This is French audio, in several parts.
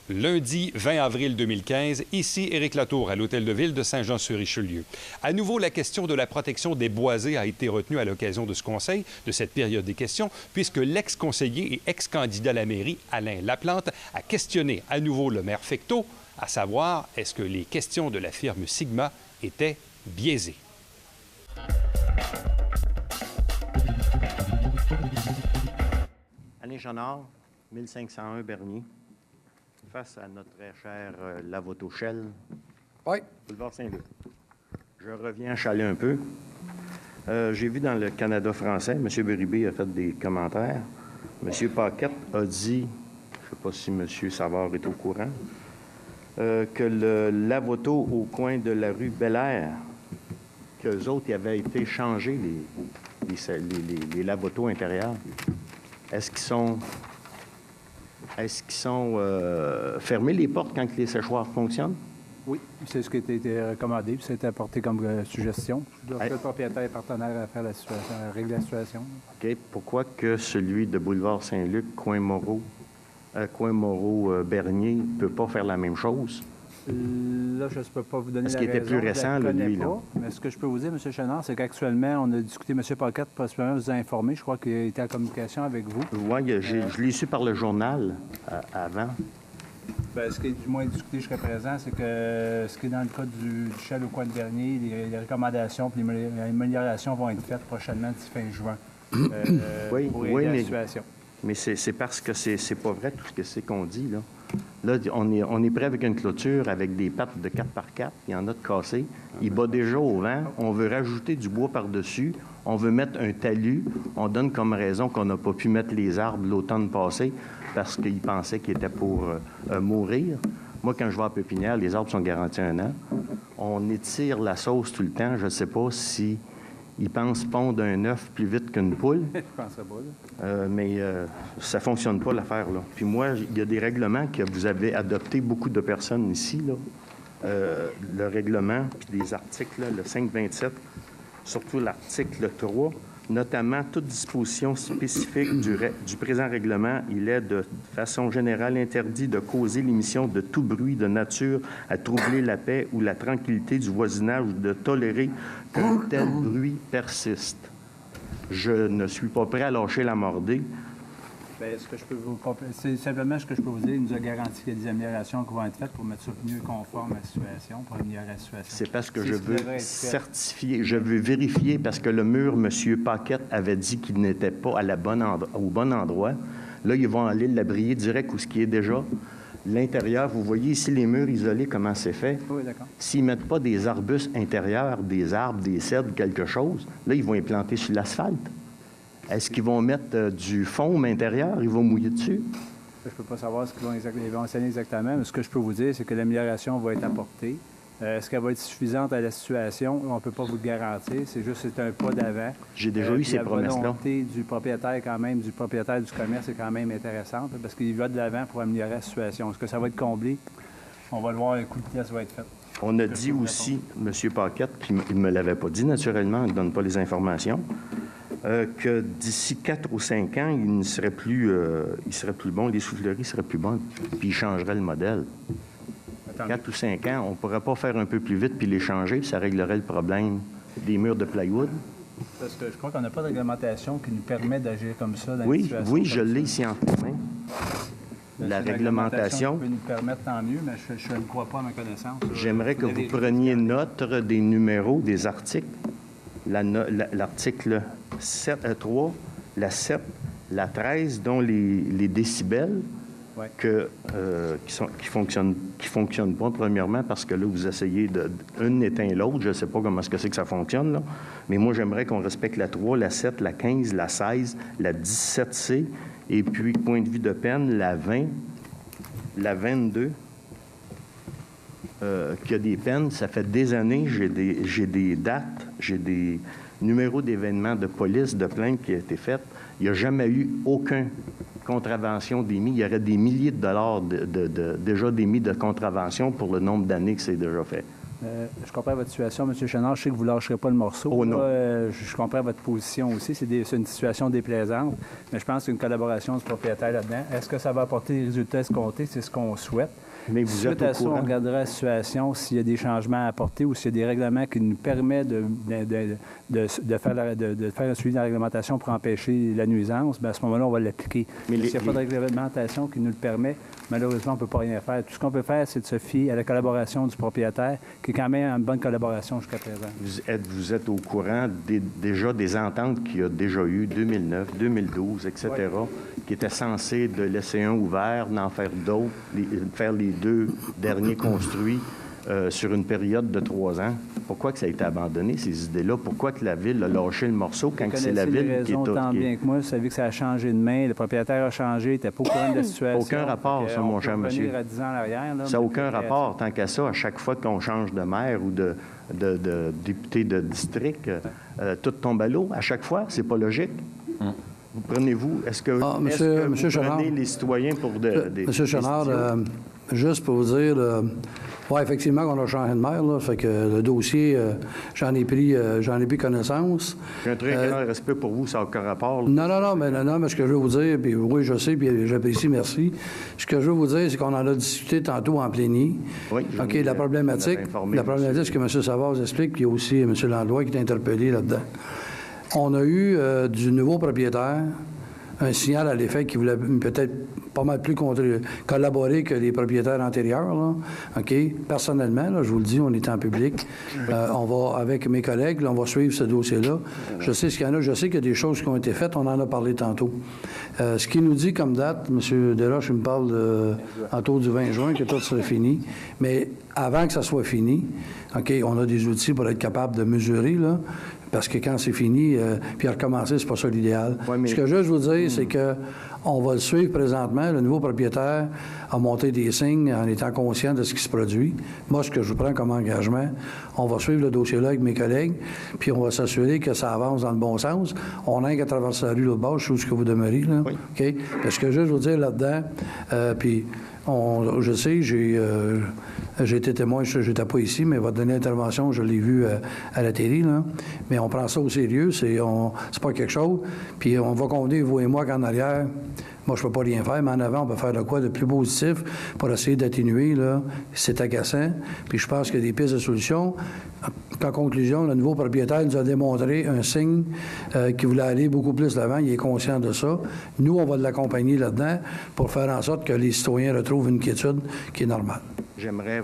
Lundi 20 avril 2015, ici Éric Latour à l'Hôtel de Ville de Saint-Jean-sur-Richelieu. À nouveau, la question de la protection des boisés a été retenue à l'occasion de ce conseil, de cette période des questions, puisque l'ex-conseiller et ex-candidat à la mairie, Alain Laplante, a questionné à nouveau le maire Fecteau, à savoir, est-ce que les questions de la firme Sigma étaient biaisées? Alain Jeannard, 1501 Bernier. Face à notre très cher Lavotochel, boulevard Saint-Luc. Je reviens chaler un peu. J'ai vu dans le Canada français, M. Bérubé a fait des commentaires. M. Paquette a dit, je ne sais pas si M. Savard est au courant, que le Lavoto au coin de la rue Bel-Air, qu'eux autres, ils avaient été changés, les Lavotos intérieurs. Est-ce qu'ils sont fermés, les portes, quand les séchoirs fonctionnent? Oui, c'est ce qui a été recommandé, puis ça a été apporté comme suggestion. Je dois faire le propriétaire et partenaire à faire la situation, à régler la situation. OK. Pourquoi que celui de boulevard Saint-Luc, coin Moreau-Bernier, ne peut pas faire la même chose? Là, je ne peux pas vous donner la raison. Parce qu'il était plus récent, lui, là. Mais ce que je peux vous dire, M. Chenard, c'est qu'actuellement, on a discuté, M. Paquette, possiblement vous a informé. Je crois qu'il était en communication avec vous. Oui, je l'ai su par le journal avant. Bien, ce qui est du moins discuté jusqu'à présent, c'est que ce qui est dans le cas du Shell au coin de Bernier, les recommandations et les améliorations vont être faites prochainement d'ici fin juin pour aider la situation. Mais c'est parce que c'est pas vrai tout ce que c'est qu'on dit, là. Là, on est prêt avec une clôture avec des pattes de 4x4. Il y en a de cassés. Il bat déjà au vent. On veut rajouter du bois par-dessus. On veut mettre un talus. On donne comme raison qu'on n'a pas pu mettre les arbres l'automne passé parce qu'ils pensaient qu'ils étaient pour mourir. Moi, quand je vais à Pépinière, les arbres sont garantis 1 an. On étire la sauce tout le temps. Je ne sais pas si... Ils pensent pondre un œuf plus vite qu'une poule. Je penserais pas, là. Mais ça ne fonctionne pas, l'affaire, là. Puis moi, il y a des règlements que vous avez adoptés, beaucoup de personnes ici, là. Le règlement, puis des articles, là, le 527, surtout l'article 3, notamment toute disposition spécifique du présent règlement, il est de façon générale interdit de causer l'émission de tout bruit de nature à troubler la paix ou la tranquillité du voisinage ou de tolérer qu'un tel bruit persiste. Je ne suis pas prêt à lâcher la mordée. Bien, c'est simplement ce que je peux vous dire. Il nous a garanti qu'il y a des améliorations qui vont être faites pour mettre ça mieux conforme à la situation, pour améliorer la situation. C'est parce que je veux certifier, je veux vérifier, parce que le mur, M. Paquette avait dit qu'il n'était pas au bon endroit. Là, ils vont aller l'abrier direct où ce qui est déjà. L'intérieur, vous voyez ici les murs isolés, comment c'est fait. Oui, d'accord. S'ils ne mettent pas des arbustes intérieurs, des arbres, des cèdres, quelque chose, là, ils vont les planter sur l'asphalte. Est-ce qu'ils vont mettre du foam intérieur? Ils vont mouiller dessus? Je ne peux pas savoir ce qu'ils vont enseigner exactement, mais ce que je peux vous dire, c'est que l'amélioration va être apportée. Est-ce qu'elle va être suffisante à la situation? On ne peut pas vous le garantir. C'est juste c'est un pas d'avant. J'ai déjà eu ces promesses-là. La volonté du propriétaire, quand même, du propriétaire du commerce est quand même intéressante parce qu'il va de l'avant pour améliorer la situation. Est-ce que ça va être comblé? On va le voir, un coup de pièce va être fait. On a dit aussi, M. Paquette, puis il ne me l'avait pas dit naturellement, il ne donne pas les informations, que d'ici 4 ou 5 ans, il serait plus bon, les souffleries seraient plus bonnes, puis il changerait le modèle. 4 ou 5 ans, on ne pourrait pas faire un peu plus vite puis les changer, puis ça réglerait le problème des murs de plywood. Parce que je crois qu'on n'a pas de réglementation qui nous permet d'agir comme ça dans une situation Oui, je l'ai ici entre les mains. La réglementation peut nous permettre, tant mieux, mais je ne crois pas à ma connaissance. J'aimerais que vous preniez note des numéros, des articles. L'article 3, la 7, la 13, dont les décibels qui fonctionnent pas, premièrement, parce que là, vous essayez une éteint l'autre. Je ne sais pas comment est-ce que c'est que ça fonctionne, là. Mais moi, j'aimerais qu'on respecte la 3, la 7, la 15, la 16, la 17C, et puis, point de vue de peine, la 20, la 22, qu'il y a des peines. Ça fait des années, j'ai des dates, j'ai des numéros d'événements de police, de plainte qui ont été faites. Il n'y a jamais eu aucune contravention d'émis. Il y aurait des milliers de dollars déjà d'émis de contravention pour le nombre d'années que c'est déjà fait. Je comprends votre situation, M. Chenard. Je sais que vous ne lâcherez pas le morceau. Oh non. Je comprends votre position aussi. C'est une situation déplaisante. Mais je pense qu'une collaboration du propriétaire là-dedans, est-ce que ça va apporter les résultats escomptés? C'est ce qu'on souhaite. Mais vous êtes Suite à au ça, courant? on regardera la situation, s'il y a des changements à apporter ou s'il y a des règlements qui nous permettent de faire un suivi de la réglementation pour empêcher la nuisance. Bien, à ce moment-là, on va l'appliquer. Mais S'il n'y a pas de réglementation qui nous le permet, malheureusement, on ne peut pas rien faire. Tout ce qu'on peut faire, c'est de se fier à la collaboration du propriétaire, qui est quand même une bonne collaboration jusqu'à présent. Vous êtes au courant déjà des ententes qu'il y a déjà eu, 2009, 2012, etc., qui étaient censées de laisser un ouvert, d'en faire d'autres, faire les 2 derniers construits sur une période de 3 ans. Pourquoi que ça a été abandonné, ces idées-là? Pourquoi que la Ville a lâché le morceau quand c'est la Ville qui est... Vous connaissez les raisons tant bien que moi. Vous savez que ça a changé de main. Le propriétaire a changé. Il n'était pas au courant de la situation. Aucun rapport, ça, mon cher monsieur. À 10 ans en arrière, là, ça n'a aucun rapport. Tant qu'à ça, à chaque fois qu'on change de maire ou de député de district, tout tombe à l'eau. À chaque fois, c'est pas logique. Vous prenez-vous... Est-ce que vous prenez les citoyens pour des... Monsieur Chenard, juste pour vous dire... oui, effectivement, on a changé de maire, là, fait que le dossier, j'en ai pris connaissance. J'ai un très grand respect pour vous, ça n'a aucun rapport. Là. Non, mais ce que je veux vous dire, puis oui, je sais, puis j'apprécie, merci. Ce que je veux vous dire, c'est qu'on en a discuté tantôt en plénier. Oui. OK, la problématique, c'est que M. Savard explique, puis il y a aussi M. Landlois qui est interpellé là-dedans. On a eu du nouveau propriétaire un signal à l'effet qu'il voulait peut-être pas mal plus collaborer que les propriétaires antérieurs. Là. OK? Personnellement, là, je vous le dis, on est en public. On va, avec mes collègues, là, on va suivre ce dossier-là. Je sais ce qu'il y en a. Je sais qu'il y a des choses qui ont été faites. On en a parlé tantôt. Ce qu'il nous dit comme date, M. Desroches, il me parle autour du 20 juin, que tout serait fini. Mais avant que ça soit fini, OK, on a des outils pour être capable de mesurer, là. Parce que quand c'est fini, puis recommencer, c'est pas ça l'idéal. Ouais, mais... Ce que je veux vous dire, c'est que on va le suivre présentement. Le nouveau propriétaire a monté des signes en étant conscient de ce qui se produit. Moi, ce que je prends comme engagement, on va suivre le dossier-là avec mes collègues, puis on va s'assurer que ça avance dans le bon sens. On n'a qu'à traverser la rue l'autre bord, je sais où ce que vous demeurez, là. Oui. OK? Parce que je veux vous dire là-dedans, puis je sais, j'ai été témoin, je n'étais pas ici, mais votre dernière intervention, je l'ai vue à la télé, là. Mais on prend ça au sérieux, c'est pas quelque chose. Puis on va convenir, vous et moi, qu'en arrière, moi, je peux pas rien faire, mais en avant, on peut faire de quoi de plus positif pour essayer d'atténuer, là. C'est agaçant. Puis je pense qu'il y a des pistes de solutions. En conclusion, le nouveau propriétaire nous a démontré un signe qu'il voulait aller beaucoup plus de l'avant. Il est conscient de ça. Nous, on va l'accompagner là-dedans pour faire en sorte que les citoyens retrouvent une quiétude qui est normale. J'aimerais,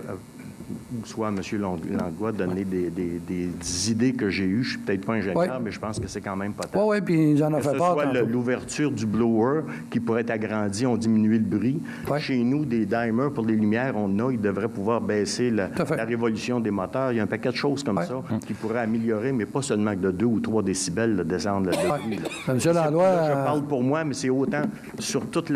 soit M. Langlois, donner des idées que j'ai eues. Je suis peut-être pas ingénieur, mais je pense que c'est quand même pas tard. Oui, puis ils en ont fait part. Que ce soit l'ouverture du blower qui pourrait être agrandi, on diminue le bruit. Ouais. Chez nous, des dimers pour les lumières, on a, ils devraient pouvoir baisser la révolution des moteurs. Il y a un paquet de choses comme ça qui pourraient améliorer, mais pas seulement que de 2 ou 3 décibels, descendre le bruit. M. Langlois... Je parle pour moi, mais c'est autant sur toute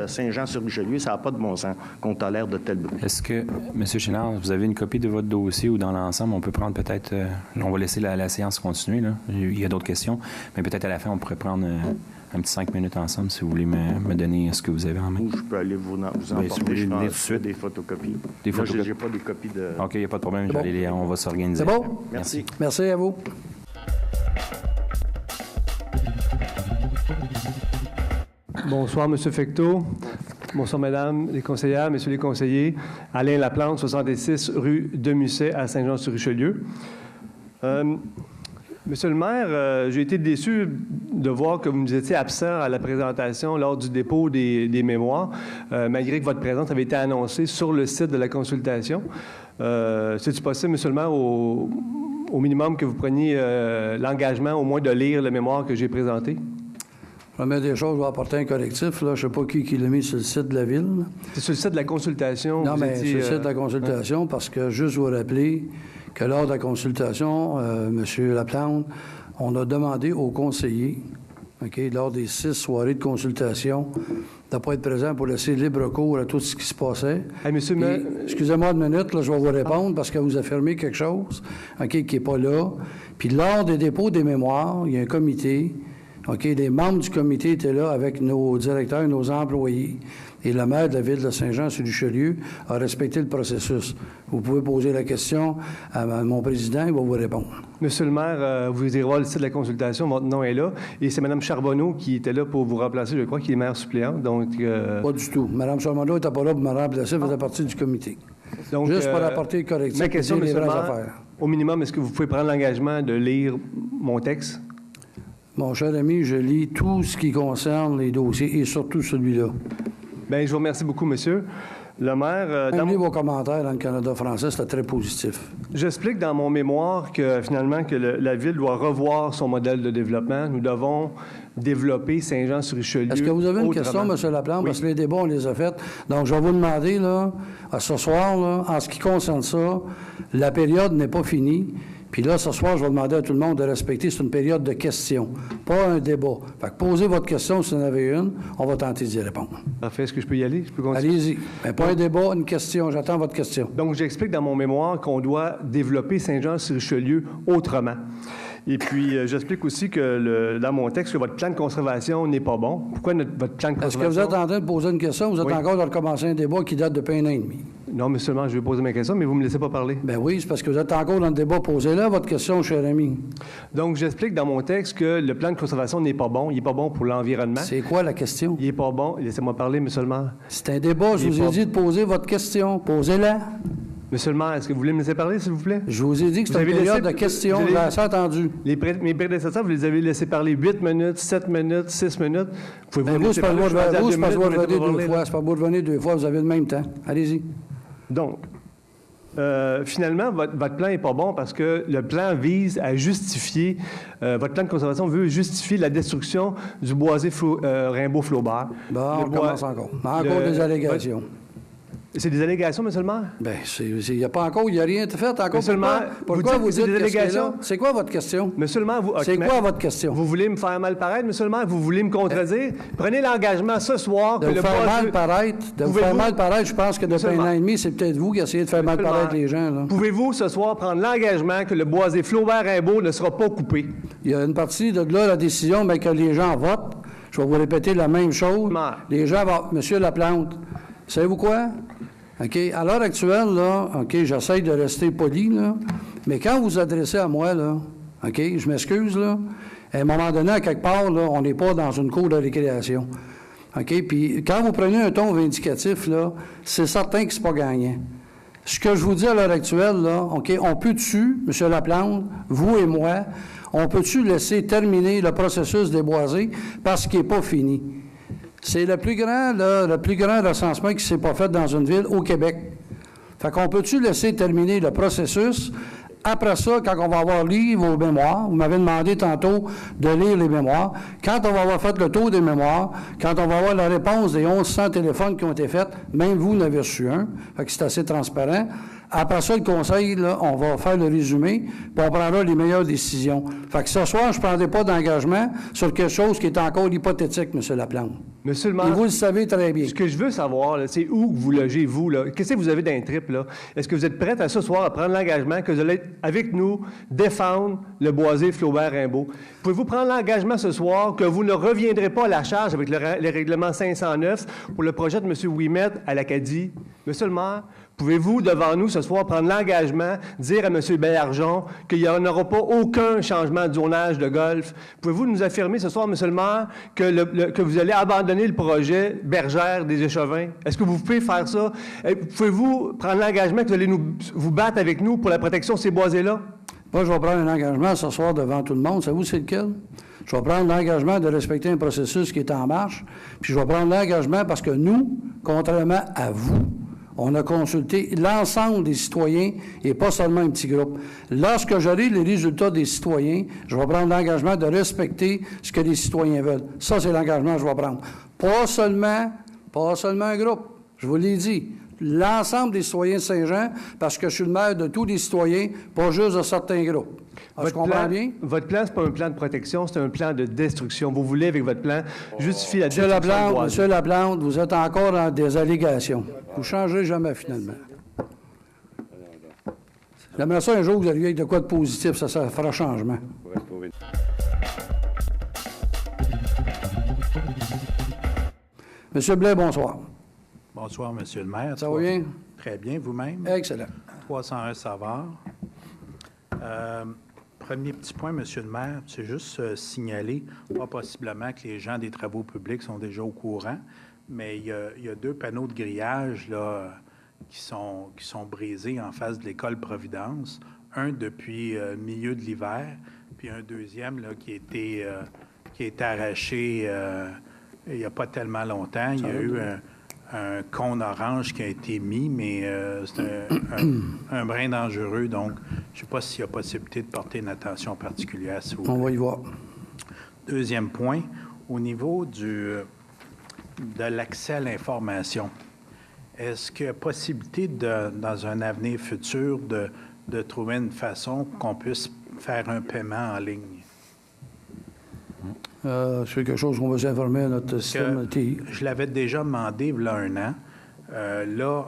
Saint-Jean-sur-Richelieu, ça n'a pas de bon sens qu'on tolère de tels bruits. Est-ce que, M. Chenard, vous avez une copie de votre dossier ou dans l'ensemble, on peut prendre peut-être... on va laisser la séance continuer, là. Il y a d'autres questions, mais peut-être à la fin, on pourrait prendre un petit 5 minutes ensemble si vous voulez me donner ce que vous avez en main. Ou je peux aller vous emporter, si vous voulez, des photocopies. Des photocopies. Je n'ai pas des copies de... OK, il n'y a pas de problème, on va s'organiser. C'est bon? Merci. Merci à vous. Bonsoir, M. Fecteau. Bonsoir, Mesdames les conseillères, Messieurs les conseillers. Alain Laplante, 66 rue de Musset à Saint-Jean-sur-Richelieu. Monsieur le maire, j'ai été déçu de voir que vous nous étiez absent à la présentation lors du dépôt des mémoires, malgré que votre présence avait été annoncée sur le site de la consultation. C'est-tu possible, Monsieur le maire, au minimum que vous preniez l'engagement au moins de lire le mémoire que j'ai présenté? Première des choses, je vais apporter un correctif. Là. Je ne sais pas qui l'a mis sur le site de la Ville. C'est sur le site de la consultation? Non, mais sur le site de la consultation, parce que juste vous rappeler que lors de la consultation, M. Laplante, on a demandé aux conseillers, lors des 6 soirées de consultation, de ne pas être présent pour laisser libre cours à tout ce qui se passait. Hey, excusez-moi une minute, là, je vais vous répondre parce que vous affirmez quelque chose qui n'est pas là. Puis lors des dépôts des mémoires, il y a un comité. OK, les membres du comité étaient là avec nos directeurs et nos employés. Et le maire de la ville de Saint-Jean-sur-Richelieu a respecté le processus. Vous pouvez poser la question à mon président, il va vous répondre. Monsieur le maire, vous irez voir le site de la consultation, votre nom est là. Et c'est Mme Charbonneau qui était là pour vous remplacer, je crois, qui est maire suppléante. Donc, Pas du tout. Mme Charbonneau n'était pas là pour me remplacer, elle faisait partie du comité. Donc, juste pour apporter le correctif. Ma question, monsieur le maire, au minimum, est-ce que vous pouvez prendre l'engagement de lire mon texte? Mon cher ami, je lis tout ce qui concerne les dossiers et surtout celui-là. Bien, je vous remercie beaucoup, monsieur. Le maire... vos commentaires dans le Canada français, c'était très positif. J'explique dans mon mémoire que, finalement, que la Ville doit revoir son modèle de développement. Nous devons développer Saint-Jean-sur-Richelieu. Est-ce que vous avez une question, M. Laplante? Oui. Parce que les débats, on les a faits. Donc, je vais vous demander, là, ce soir, là, en ce qui concerne ça, la période n'est pas finie. Puis là, ce soir, je vais demander à tout le monde de respecter, c'est une période de questions, pas un débat. Fait que posez votre question si vous en avez une, on va tenter d'y répondre. Parfait. Est-ce que je peux y aller? Je peux continuer? Allez-y. Mais pas un débat, une question. J'attends votre question. Donc, j'explique dans mon mémoire qu'on doit développer Saint-Jean-sur-Richelieu autrement. Et puis, j'explique aussi que dans mon texte, que votre plan de conservation n'est pas bon. Pourquoi votre plan de conservation... Est-ce que vous êtes en train de poser une question ou vous êtes encore de recommencer un débat qui date depuis 1 an et demi? Non, mais seulement, je vais poser ma question, mais vous ne me laissez pas parler. Bien oui, c'est parce que vous êtes encore dans le débat. Posez-là votre question, cher ami. Donc, j'explique dans mon texte que le plan de conservation n'est pas bon. Il n'est pas bon pour l'environnement. C'est quoi la question? Il n'est pas bon. Laissez-moi parler, monsieur le maire. C'est un débat. Je vous ai dit de poser votre question. Posez-la. Monsieur le maire, est-ce que vous voulez me laisser parler, s'il vous plaît? Je vous ai dit que c'était une période de questions. J'ai assez entendu. Mes prédécesseurs, vous les avez laissés parler 8 minutes, 7 minutes, 6 minutes. Pouvez-vous vous, c'est pas le droit de revenir 2 fois. C'est pas beau de revenir 2 fois. Vous avez le même temps. Allez-y. Donc, finalement, votre plan n'est pas bon parce que le plan vise à justifier, votre plan de conservation veut justifier la destruction du boisé Rimbaud-Flaubert. Bon, on commence encore. Encore des allégations. C'est des allégations, monsieur le maire? Bien, il n'y a pas encore, il n'y a rien fait encore. Monsieur le maire, pourquoi vous dites des allégations? C'est quoi votre question? Monsieur le maire, c'est quoi votre question? Vous voulez me faire mal paraître, monsieur le maire? Vous voulez me contredire? Prenez l'engagement ce soir de vous faire mal paraître. De vous faire mal paraître, je pense que depuis 1 an et demi, c'est peut-être vous qui essayez de faire mal paraître les gens. Là. Pouvez-vous ce soir prendre l'engagement que le boisé Flaubert-Rimbaud ne sera pas coupé? Il y a une partie de là, la décision, mais que les gens votent. Je vais vous répéter la même chose. Les gens votent. Monsieur Laplante, savez-vous quoi? OK. À l'heure actuelle, là, OK, j'essaie de rester poli, là, mais quand vous vous adressez à moi, là, OK, je m'excuse, là, à un moment donné, à quelque part, là, on n'est pas dans une cour de récréation. OK? Puis quand vous prenez un ton vindicatif, là, c'est certain que c'est pas gagnant. Ce que je vous dis à l'heure actuelle, là, OK, on peut-tu, M. Laplante, vous et moi, on peut-tu laisser terminer le processus des boisés parce qu'il n'est pas fini? C'est le plus grand recensement qui ne s'est pas fait dans une ville au Québec. Fait qu'on peut-tu laisser terminer le processus? Après ça, quand on va avoir lu vos mémoires, vous m'avez demandé tantôt de lire les mémoires, quand on va avoir fait le tour des mémoires, quand on va avoir la réponse des 1100 téléphones qui ont été faits, même vous n'avez reçu un, fait que c'est assez transparent. Après ça, le conseil, là, on va faire le résumé, puis on prendra les meilleures décisions. Fait que ce soir, je ne prendrai pas d'engagement sur quelque chose qui est encore hypothétique, M. Laplante. Monsieur le maire, et vous le savez très bien. Ce que je veux savoir, là, c'est où vous logez, vous, là. Qu'est-ce que vous avez d'un trip, là? Est-ce que vous êtes prête à ce soir à prendre l'engagement que vous allez, avec nous, défendre le boisé Flaubert-Rimbaud? Pouvez-vous prendre l'engagement ce soir que vous ne reviendrez pas à la charge avec le règlement 509 pour le projet de M. Ouimet à l'Acadie? Monsieur le maire, pouvez-vous, devant nous, ce soir, prendre l'engagement, dire à M. Baillargeon qu'il n'y en aura pas aucun changement de zonage de golf? Pouvez-vous nous affirmer ce soir, M. le maire, que vous allez abandonner le projet Bergère des Échevins? Est-ce que vous pouvez faire ça? Pouvez-vous prendre l'engagement que vous allez vous battre avec nous pour la protection de ces boisés-là? Moi, je vais prendre un engagement ce soir devant tout le monde. Savez-vous c'est lequel? Je vais prendre l'engagement de respecter un processus qui est en marche, puis je vais prendre l'engagement parce que nous, contrairement à vous, on a consulté l'ensemble des citoyens et pas seulement un petit groupe. Lorsque j'aurai les résultats des citoyens, je vais prendre l'engagement de respecter ce que les citoyens veulent. Ça, c'est l'engagement que je vais prendre. Pas seulement un groupe. Je vous l'ai dit. L'ensemble des citoyens de Saint-Jean, parce que je suis le maire de tous les citoyens, pas juste de certains groupes. Je comprends bien? Votre plan, ce n'est pas un plan de protection, c'est un plan de destruction. Vous voulez, avec votre plan, justifier la destruction du boisé. M. Laplante, vous êtes encore dans des allégations. Vous ne changerez jamais, finalement. J'aimerais ça un jour que vous arriviez avec de quoi de positif, ça fera changement. M. Blais, bonsoir. Bonsoir, Monsieur le maire. Ça va bien? Très bien, vous-même? Excellent. 301 Savard. Premier petit point, Monsieur le maire, c'est juste signaler, pas possiblement que les gens des travaux publics sont déjà au courant, mais il y a 2 panneaux de grillage là, qui sont brisés en face de l'école Providence. Un depuis le milieu de l'hiver, puis un deuxième là, qui a été arraché il n'y a pas tellement longtemps. Il y a eu un cône orange qui a été mis, mais c'est un brin dangereux. Donc, je ne sais pas s'il y a possibilité de porter une attention particulière. Si On va y voir. Deuxième point, au niveau de l'accès à l'information, est-ce qu'il y a possibilité, dans un avenir futur, de trouver une façon qu'on puisse faire un paiement en ligne? C'est quelque chose qu'on va s'informer à notre système TI. Je l'avais déjà demandé il y a 1 an. Là,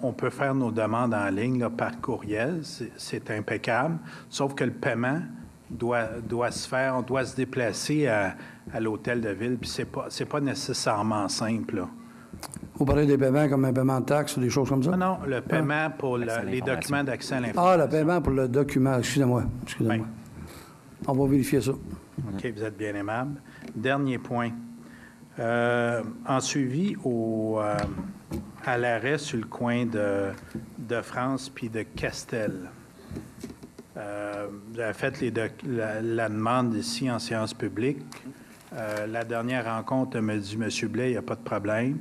on peut faire nos demandes en ligne là, par courriel. C'est impeccable. Sauf que le paiement doit se faire, on doit se déplacer à l'hôtel de ville. Puis c'est pas nécessairement simple. Là. Vous parlez des paiements comme un paiement de taxes ou des choses comme ça? Non, le paiement pour les documents d'accès à l'information. Ah, le paiement pour le document. Excusez-moi. Oui. On va vérifier ça. OK, vous êtes bien aimable. Dernier point. En suivi à l'arrêt sur le coin de France puis de Castel, j'avais fait la demande ici en séance publique. La dernière rencontre me dit, M. Blais, il n'y a pas de problème.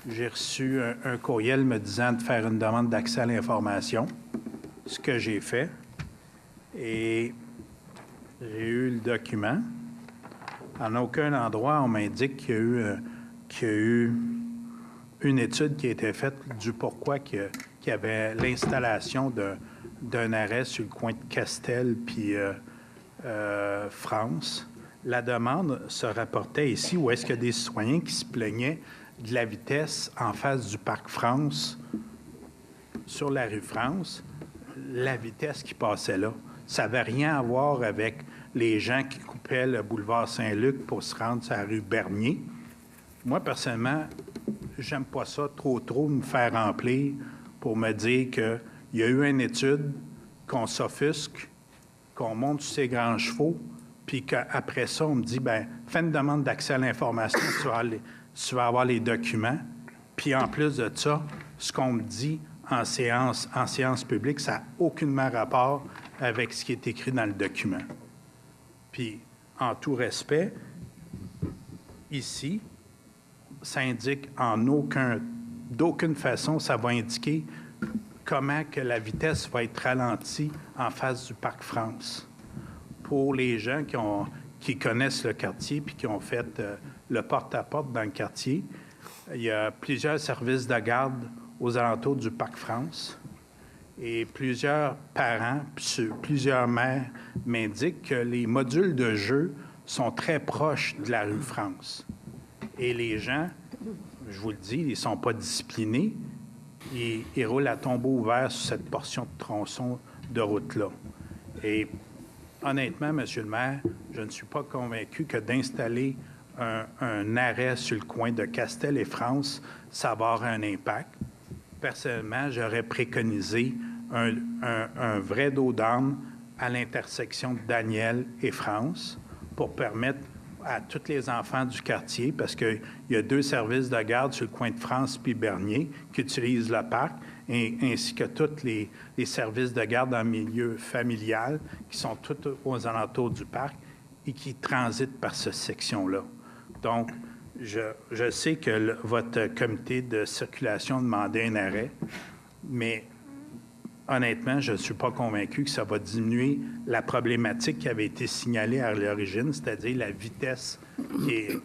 J'ai reçu un courriel me disant de faire une demande d'accès à l'information, ce que j'ai fait. Et j'ai eu le document. En aucun endroit, on m'indique qu'il y a eu une étude qui a été faite du pourquoi qu'il y avait l'installation d'un arrêt sur le coin de Castel puis France. La demande se rapportait ici où est-ce qu'il y a des citoyens qui se plaignaient de la vitesse en face du Parc France, sur la rue France, la vitesse qui passait là. Ça n'avait rien à voir avec les gens qui coupaient le boulevard Saint-Luc pour se rendre sur la rue Bernier. Moi, personnellement, j'aime pas ça trop me faire remplir pour me dire qu'il y a eu une étude, qu'on s'offusque, qu'on monte sur ses grands chevaux, puis qu'après ça, on me dit, bien, fais une demande d'accès à l'information, tu vas avoir les documents. Puis en plus de ça, ce qu'on me dit en séance publique, ça n'a aucunement rapport avec ce qui est écrit dans le document. Puis, en tout respect, ici, ça indique d'aucune façon, ça va indiquer comment que la vitesse va être ralentie en face du Parc France. Pour les gens qui connaissent le quartier puis qui ont fait le porte-à-porte dans le quartier, il y a plusieurs services de garde aux alentours du Parc France. Et plusieurs parents, plusieurs mères m'indiquent que les modules de jeu sont très proches de la rue France. Et les gens, je vous le dis, ils ne sont pas disciplinés. Ils roulent à tombeau ouvert sur cette portion de tronçon de route-là. Et honnêtement, Monsieur le maire, je ne suis pas convaincu que d'installer un arrêt sur le coin de Castel et France, ça va avoir un impact. Personnellement, j'aurais préconisé un vrai dos d'âne à l'intersection de Daniel et France pour permettre à tous les enfants du quartier, parce qu'il y a 2 services de garde sur le coin de France puis Bernier qui utilisent le parc, ainsi que tous les services de garde en milieu familial qui sont tous aux alentours du parc et qui transitent par cette section-là. Donc, je sais que votre comité de circulation demandait un arrêt, mais honnêtement, je ne suis pas convaincu que ça va diminuer la problématique qui avait été signalée à l'origine, c'est-à-dire la vitesse qui est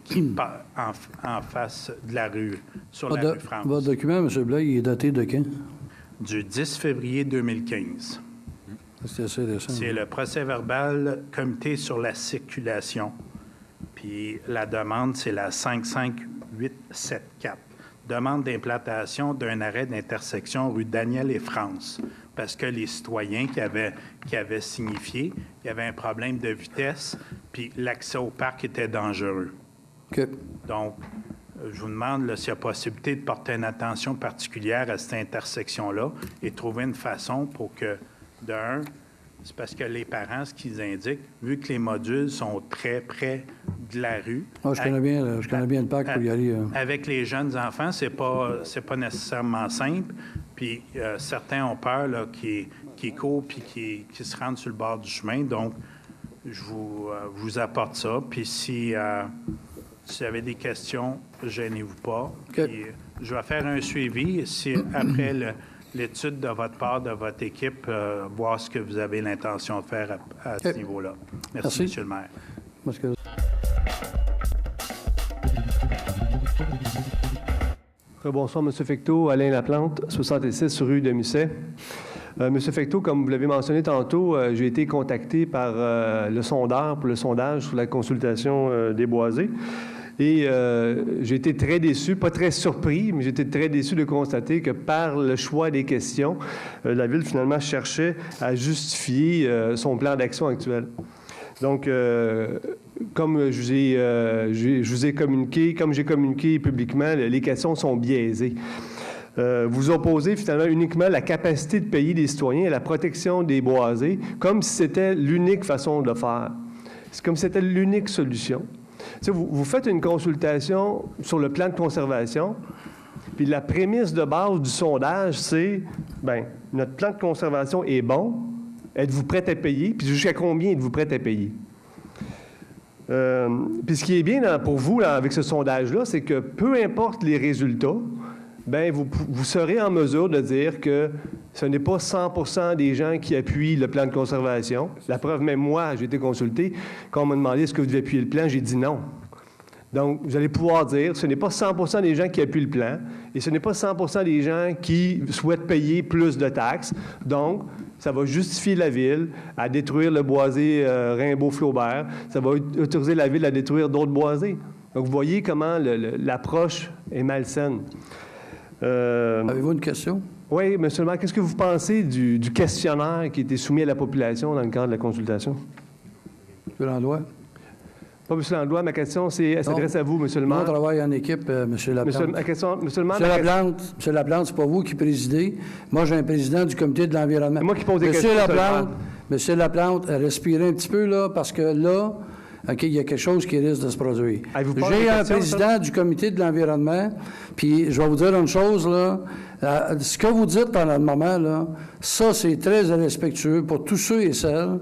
en face de la rue, sur la rue France. Votre document, M. Blais, il est daté de quand? Du 10 février 2015. C'est assez récent. C'est le procès-verbal comité sur la circulation. Puis la demande, c'est la 55874. Demande d'implantation d'un arrêt d'intersection rue Daniel et France. Parce que les citoyens qui avaient signifié, il y avait un problème de vitesse, puis l'accès au parc était dangereux. OK. Donc, je vous demande s'il y a possibilité de porter une attention particulière à cette intersection-là et trouver une façon pour que, d'un, c'est parce que les parents, ce qu'ils indiquent, vu que les modules sont très près de la rue... je connais bien le parc pour y aller. Avec les jeunes enfants, c'est pas nécessairement simple. Puis certains ont peur qu'ils courent puis qu'ils se rendent sur le bord du chemin. Donc, je vous apporte ça. Puis si vous avez des questions, gênez-vous pas. Okay. Puis, je vais faire un suivi. Si après l'étude de votre part, de votre équipe, voir ce que vous avez l'intention de faire à ce niveau-là. Merci, M. le maire. Bonsoir, M. Fecteau. Alain Laplante, 66 rue de Musset. M. Fecteau, comme vous l'avez mentionné tantôt, j'ai été contacté par le sondeur pour le sondage sur la consultation des boisés. Et j'ai été très déçu, pas très surpris, mais j'ai été très déçu de constater que par le choix des questions, la Ville finalement cherchait à justifier son plan d'action actuel. Donc, comme je vous ai communiqué, comme j'ai communiqué publiquement, les questions sont biaisées. Vous opposez finalement uniquement la capacité de payer des citoyens à la protection des boisés, comme si c'était l'unique façon de faire. C'est comme si c'était l'unique solution. Vous faites une consultation sur le plan de conservation, puis la prémisse de base du sondage, c'est, notre plan de conservation est bon, êtes-vous prêt à payer, puis jusqu'à combien êtes-vous prêt à payer? Puis ce qui est bien pour vous avec ce sondage-là, c'est que peu importe les résultats, vous serez en mesure de dire que ce n'est pas 100% des gens qui appuient le plan de conservation. La preuve, même moi, j'ai été consulté. Quand on m'a demandé est-ce que vous devez appuyer le plan, j'ai dit non. Donc, vous allez pouvoir dire ce n'est pas 100% des gens qui appuient le plan et ce n'est pas 100% des gens qui souhaitent payer plus de taxes. Donc, ça va justifier la Ville à détruire le boisé Rimbaud-Flaubert. Ça va autoriser la Ville à détruire d'autres boisés. Donc, vous voyez comment l'approche est malsaine. Avez-vous une question? Oui, M. le maire, qu'est-ce que vous pensez du questionnaire qui a été soumis à la population dans le cadre de la consultation? M. Langlois? Pas M. Langlois, ma question s'adresse à vous, M. le maire. On travaille en équipe, M. Laplante. M. Laplante, c'est pas vous qui présidez. Moi, j'ai un président du comité de l'environnement. C'est moi qui pose des questions, M. Laplante, respirez un petit peu, là, parce que là, OK, il y a quelque chose qui risque de se produire. J'ai un président du comité de l'environnement, puis je vais vous dire une chose, là. Ce que vous dites pendant le moment, là, ça, c'est très irrespectueux pour tous ceux et celles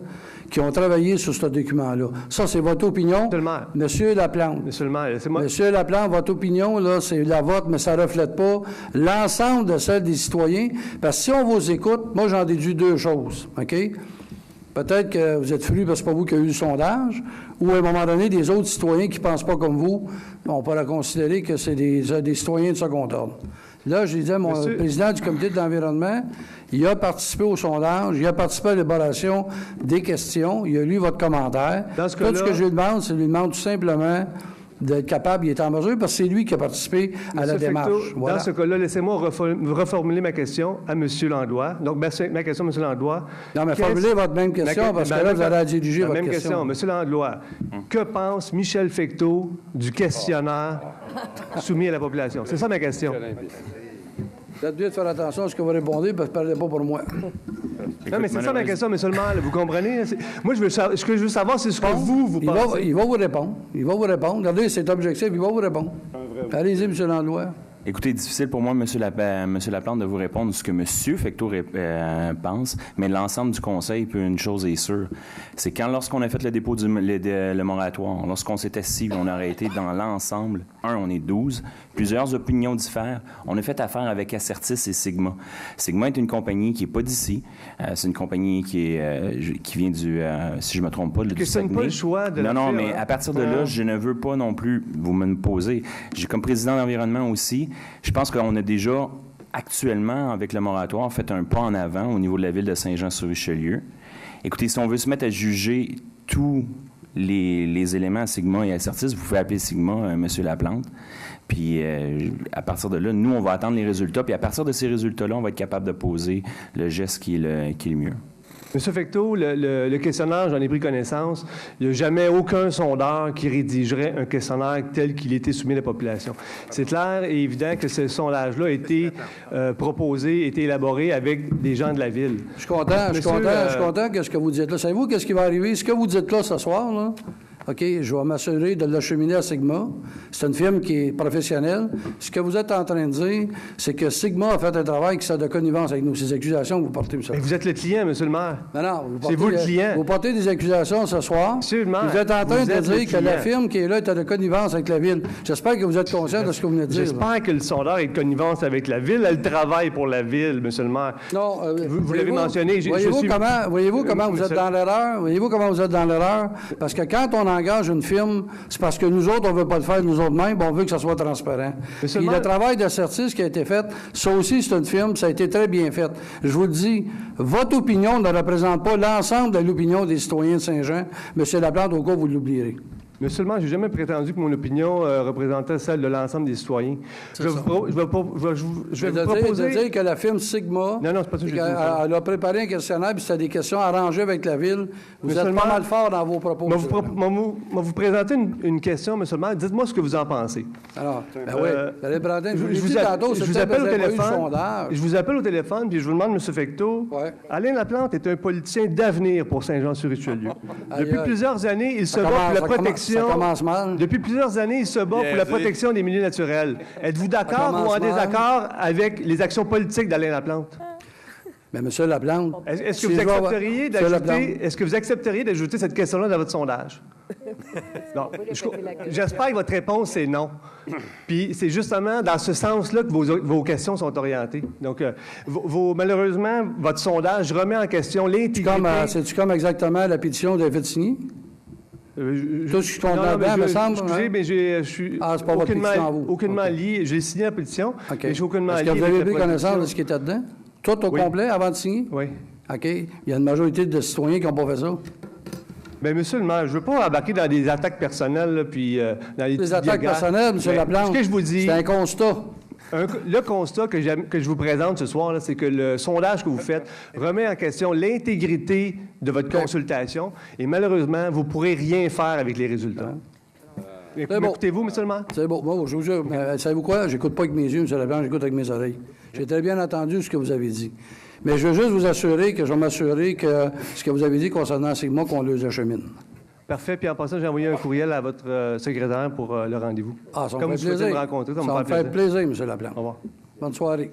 qui ont travaillé sur ce document-là. Ça, c'est votre opinion. Monsieur Laplante. Monsieur le maire, c'est moi. Monsieur Laplante, votre opinion, là, c'est la vôtre, mais ça ne reflète pas l'ensemble de celle des citoyens. Parce que si on vous écoute, moi, j'en déduis deux choses, OK? Peut-être que vous êtes fru parce que c'est pas vous qui avez eu le sondage, ou à un moment donné, des autres citoyens qui ne pensent pas comme vous, on pourra considérer que c'est des citoyens de second ordre. Là, je disais, mon président du comité de l'environnement, il a participé au sondage, il a participé à l'élaboration des questions, il a lu votre commentaire. Tout ce que je lui demande, c'est lui demande tout simplement d'être capable, il est en mesure, parce que c'est lui qui a participé à la démarche. Voilà. Dans ce cas-là, laissez-moi reformuler ma question à M. Langlois. Donc, ma question, M. Langlois... Non, mais formulez votre même question, parce que là, vous allez à diriger votre question. M. Langlois, que pense Michel Fecteau du questionnaire soumis à la population? C'est ça ma question. Vous êtes obligé de faire attention à ce que vous répondez, parce que ne parlez pas pour moi. Non, mais c'est ça ma question, M. le maire, vous comprenez? Moi, ce que je veux savoir, c'est ce que vous pensez. Il va vous répondre. Il va vous répondre. Regardez, c'est objectif, il va vous répondre. Allez-y, M. Langlois. Écoutez, difficile pour moi, M. Laplante, de vous répondre ce que M. Fecteau pense, mais l'ensemble du Conseil, une chose est sûre, c'est lorsqu'on a fait le dépôt le moratoire, lorsqu'on s'est assis, on a arrêté dans l'ensemble, on est 12, plusieurs opinions diffèrent, on a fait affaire avec Acertis et Sigma. Sigma est une compagnie qui n'est pas d'ici, c'est une compagnie qui vient du, si je ne me trompe pas, du Saguenay. Pas le choix de Non, mais à partir de là, je ne veux pas non plus vous me poser. J'ai comme président d'environnement aussi, je pense qu'on a déjà, actuellement, avec le moratoire, fait un pas en avant au niveau de la ville de Saint-Jean-sur-Richelieu. Écoutez, si on veut se mettre à juger tous les éléments à Sigma et à Acertis, vous pouvez appeler Sigma M. Laplante. Puis, à partir de là, nous, on va attendre les résultats. Puis, à partir de ces résultats-là, on va être capable de poser le geste qui est le mieux. Monsieur Fecteau, le questionnaire, j'en ai pris connaissance. Il n'y a jamais aucun sondeur qui rédigerait un questionnaire tel qu'il était soumis à la population. C'est clair et évident que ce sondage-là a été proposé, a été élaboré avec des gens de la ville. Je suis content que ce que vous dites là. Savez-vous qu'est-ce qui va arriver? Ce que vous dites là ce soir, là, OK, je vais m'assurer de l'acheminer à Sigma. C'est une firme qui est professionnelle. Ce que vous êtes en train de dire, c'est que Sigma a fait un travail qui sort de connivence avec nous. Ces accusations que vous portez, monsieur. Mais vous êtes le client, monsieur le maire. Non, c'est vous le client. Vous portez des accusations ce soir. Monsieur le maire. Vous êtes en train de dire que la firme qui est là est de connivence avec la ville. J'espère que vous êtes conscient de ce que vous venez de dire. J'espère que le sondeur est de connivence avec la ville. Elle travaille pour la ville, monsieur le maire. Non, vous l'avez mentionné. Voyez-vous comment vous êtes dans l'erreur? Voyez-vous comment vous êtes dans l'erreur? Parce que quand on engage une firme, c'est parce que nous autres, on ne veut pas le faire nous autres mêmes, on veut que ça soit transparent. Puis le travail de Certis qui a été fait, ça aussi, c'est une firme, ça a été très bien fait. Je vous le dis, votre opinion ne représente pas l'ensemble de l'opinion des citoyens de Saint-Jean. Monsieur Laplante, au cas où vous l'oublierez. Monsieur le maire, je n'ai jamais prétendu que mon opinion représentait celle de l'ensemble des citoyens. Je vais vous proposer... dire que la firme Sigma... Non, c'est pas ça que je dis. Elle a préparé un questionnaire, puis c'était des questions arrangées avec la ville. Vous êtes pas mal fort dans vos propos. Vous présenter une question, monsieur le maire. Dites-moi ce que vous en pensez. Alors, je vous appelle au téléphone, puis je vous demande, monsieur Fecteau, Alain Laplante est un politicien d'avenir pour Saint-Jean-sur-Richelieu. Depuis plusieurs années, il se bat pour la protection... Ça commence mal. Depuis plusieurs années, il se bat pour la protection des milieux naturels. Êtes-vous d'accord ou en désaccord avec les actions politiques d'Alain Laplante? Mais M. Laplante... Est-ce que vous accepteriez d'ajouter cette question-là dans votre sondage? J'espère que votre réponse est non. Puis c'est justement dans ce sens-là que vos questions sont orientées. Donc, malheureusement, votre sondage remet en question l'intégrité... C'est-tu comme exactement la pétition de Vétigny? Tout ce qui compte là-dedans, me semble. Excusez, mais je suis aucunement lié. J'ai signé la pétition, mais je suis aucunement lié. Est-ce que vous avez pris connaissance de ce qui était dedans? Tout au complet avant de signer? Oui. OK. Il y a une majorité de citoyens qui n'ont pas fait ça. Bien, monsieur le maire, je ne veux pas embarquer dans des attaques personnelles, là, puis dans les attaques personnelles, monsieur Laplante, ce que je vous dis, c'est un constat. Le constat que je vous présente ce soir, c'est que le sondage que vous faites remet en question l'intégrité de votre consultation et malheureusement, vous ne pourrez rien faire avec les résultats. Écoutez-vous, monsieur le maire? C'est bon. Bon, je vous jure, savez-vous quoi? J'écoute pas avec mes yeux, monsieur Laplante, j'écoute avec mes oreilles. J'ai très bien entendu ce que vous avez dit. Mais je veux juste vous assurer que je vais m'assurer que ce que vous avez dit concernant Sigma, qu'on les achemine. Parfait. Puis en passant, j'ai envoyé un courriel à votre secrétaire pour le rendez-vous. Ah, ça me fait plaisir. Ça me fait plaisir, M. Laplante. Au revoir. Bonne soirée.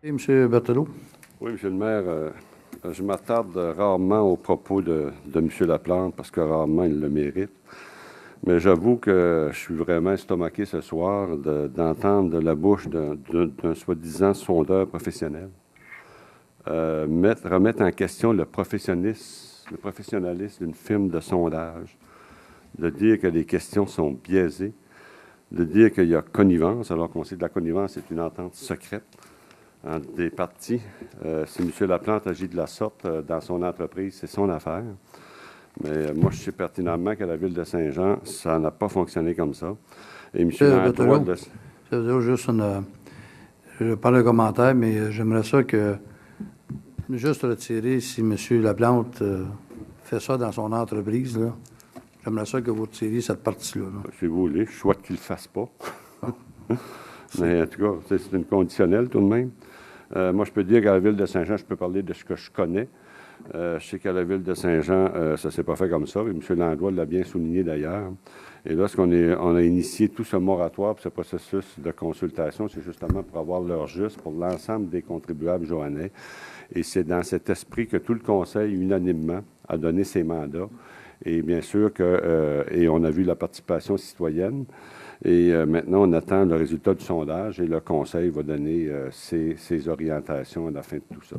Et M. Berthelot? Oui, M. le maire, je m'attarde rarement aux propos de M. Laplante parce que rarement il le mérite. Mais j'avoue que je suis vraiment estomaqué ce soir d'entendre de la bouche d'un soi-disant sondeur professionnel remettre en question le professionnalisme d'une firme de sondage, de dire que les questions sont biaisées, de dire qu'il y a connivence, alors qu'on sait que la connivence est une entente secrète entre des partis. Si M. Laplante agit de la sorte dans son entreprise, c'est son affaire. Mais moi, je sais pertinemment qu'à la Ville de Saint-Jean, ça n'a pas fonctionné comme ça. Et M. Landroit... Je parle un commentaire, mais j'aimerais ça que... Juste retirer, si M. Laplante fait ça dans son entreprise, là, j'aimerais ça que vous retiriez cette partie-là. Là. Si vous voulez, je souhaite qu'il ne le fasse pas. Mais en tout cas, c'est une conditionnelle tout de même. Moi, je peux dire qu'à la Ville de Saint-Jean, je peux parler de ce que je connais. Je sais qu'à la Ville de Saint-Jean, ça ne s'est pas fait comme ça. Et M. Landroit l'a bien souligné d'ailleurs. Et lorsqu'on a initié tout ce moratoire, ce processus de consultation, c'est justement pour avoir l'heure juste pour l'ensemble des contribuables joannais. Et c'est dans cet esprit que tout le Conseil, unanimement, a donné ses mandats. Et bien sûr et on a vu la participation citoyenne. Et maintenant, on attend le résultat du sondage et le Conseil va donner ses orientations à la fin de tout ça.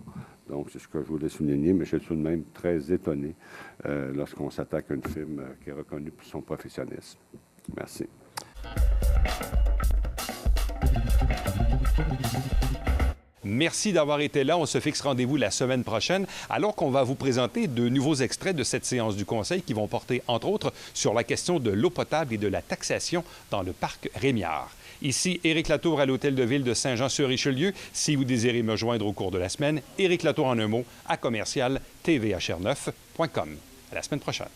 Donc, c'est ce que je voulais souligner, mais je suis tout de même très étonné lorsqu'on s'attaque à une firme qui est reconnue pour son professionnalisme. Merci. Merci d'avoir été là. On se fixe rendez-vous la semaine prochaine, alors qu'on va vous présenter de nouveaux extraits de cette séance du Conseil qui vont porter, entre autres, sur la question de l'eau potable et de la taxation dans le parc Rémiard. Ici Éric Latour à l'Hôtel de Ville de Saint-Jean-sur-Richelieu. Si vous désirez me joindre au cours de la semaine, Éric Latour en un mot à commercial tvhr9.com. À la semaine prochaine.